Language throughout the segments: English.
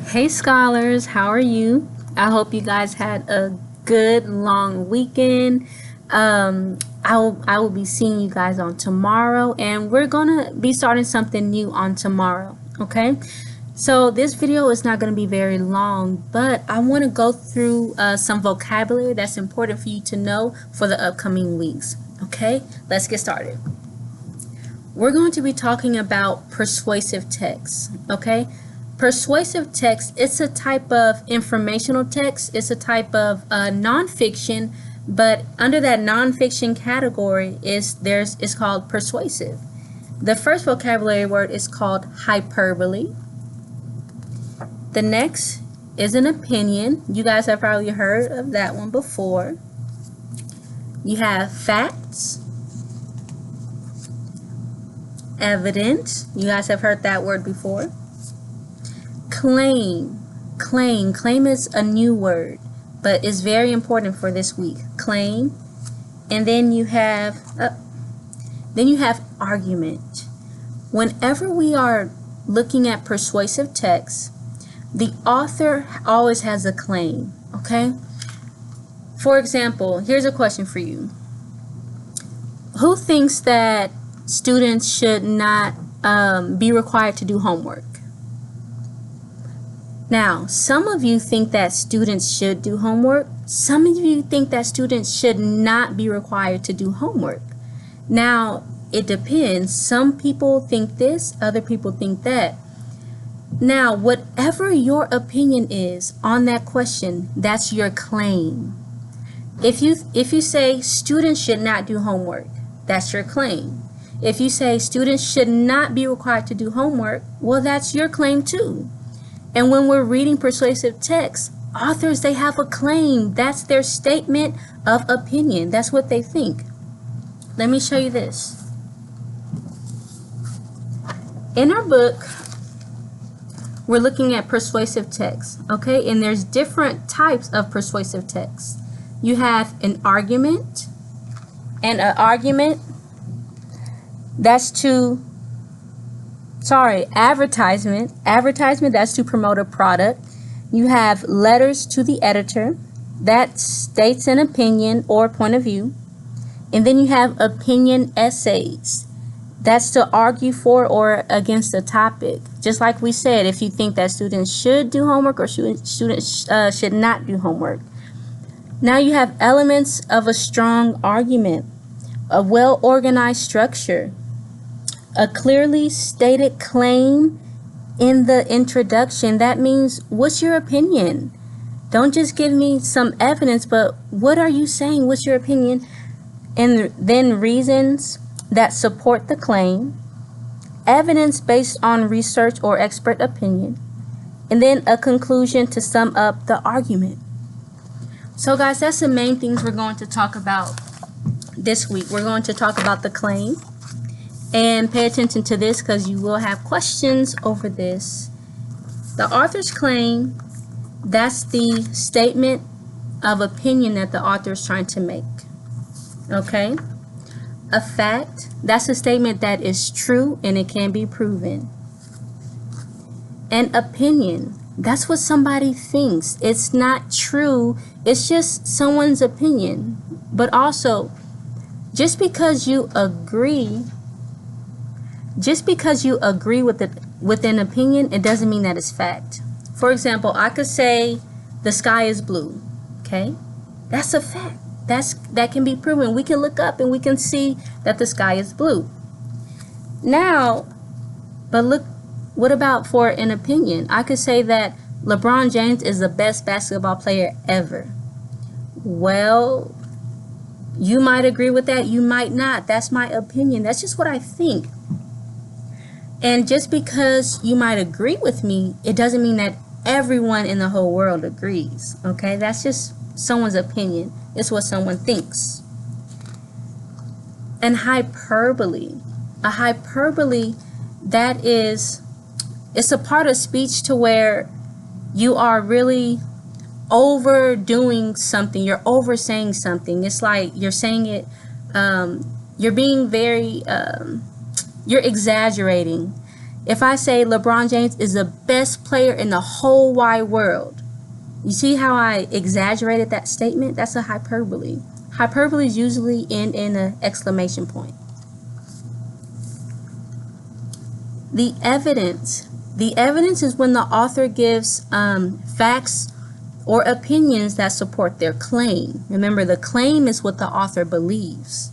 Hey scholars, how are you? I hope you guys had a good long weekend. I will be seeing you guys on tomorrow, and we're gonna be starting something new on tomorrow. Okay, so this video is not gonna be very long, but I want to go through some vocabulary that's important for you to know for the upcoming weeks. Okay, let's get started. We're going to be talking about persuasive text. Okay. Persuasive text, it's a type of informational text. It's a type of nonfiction, but under that nonfiction category it's called persuasive. The first vocabulary word is called hyperbole. The next is an opinion. You guys have probably heard of that one before. You have facts, evidence. You guys have heard that word before. Claim is a new word, but it's very important for this week. Claim. And then you have argument. Whenever we are looking at persuasive text, the author always has a claim. Okay, for example, here's a question for you. Who thinks that students should not be required to do homework? Now, some of you think that students should do homework. Some of you think that students should not be required to do homework. Now, it depends. Some people think this, other people think that. Now, whatever your opinion is on that question, that's your claim. If you say students should not do homework, that's your claim. If you say students should not be required to do homework, well, that's your claim too. And when we're reading persuasive text, authors, they have a claim. That's their statement of opinion. That's what they think. Let me show you this. In our book, we're looking at persuasive text, okay? And there's different types of persuasive text. You have an argument, and an argument, that's to advertisement. Advertisement, that's to promote a product. You have letters to the editor, that states an opinion or point of view. And then you have opinion essays. That's to argue for or against a topic. Just like we said, if you think that students should do homework or students should not do homework. Now you have elements of a strong argument, a well-organized structure, a clearly stated claim in the introduction. That means, what's your opinion? Don't just give me some evidence, but what are you saying? What's your opinion? And then reasons that support the claim, evidence based on research or expert opinion, and then a conclusion to sum up the argument. So guys, that's the main things we're going to talk about this week. We're going to talk about the claim. And pay attention to this because you will have questions over this. The author's claim, that's the statement of opinion that the author is trying to make. Okay? A fact, that's a statement that is true and it can be proven. An opinion, that's what somebody thinks. It's not true, it's just someone's opinion. But also, just because you agree with an opinion, it doesn't mean that it's fact. For example, I could say the sky is blue. Okay, that's a fact. That can be proven. We can look up and we can see that the sky is blue. Now, but look, what about for an opinion? I could say that LeBron James is the best basketball player ever. Well, you might agree with that, you might not. That's my opinion. That's just what I think. And just because you might agree with me, it doesn't mean that everyone in the whole world agrees. Okay, that's just someone's opinion. It's what someone thinks. And hyperbole. A hyperbole, it's a part of speech to where you are really overdoing something. You're oversaying something. It's like you're saying it, you're being very, you're exaggerating. If I say LeBron James is the best player in the whole wide world, you see how I exaggerated that statement? That's a hyperbole. Hyperbole is usually in an exclamation point. The evidence. The evidence is when the author gives facts or opinions that support their claim. Remember, the claim is what the author believes.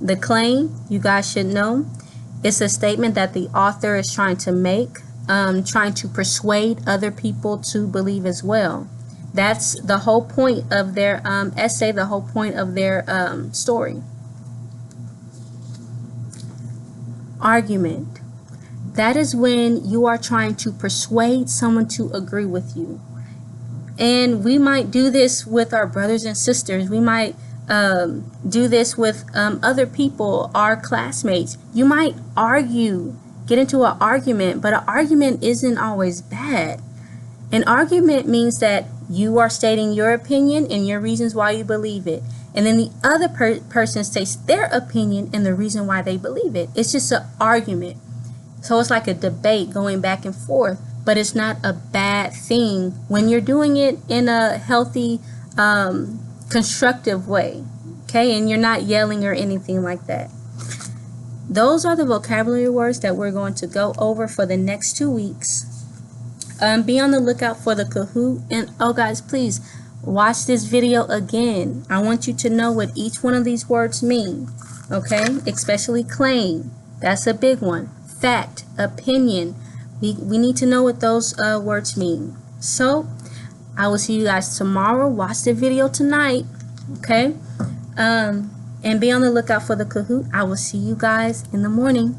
The claim, you guys should know, it's a statement that the author is trying to make, trying to persuade other people to believe as well. That's the whole point of their essay, the whole point of their story. Argument. That is when you are trying to persuade someone to agree with you. And we might do this with our brothers and sisters. We might do this with other people, our classmates. You might argue, get into an argument, but an argument isn't always bad. An argument means that you are stating your opinion and your reasons why you believe it. And then the other person states their opinion and the reason why they believe it. It's just an argument. So it's like a debate going back and forth, but it's not a bad thing when you're doing it in a healthy, constructive way, okay? And you're not yelling or anything like that. Those are the vocabulary words that we're going to go over for the next 2 weeks. Be on the lookout for the Kahoot. And oh guys, please watch this video again. I want you to know what each one of these words mean, okay? Especially claim. That's a big one. Fact, opinion. We need to know what those words mean. So I will see you guys tomorrow. Watch the video tonight, okay? And be on the lookout for the Kahoot. I will see you guys in the morning.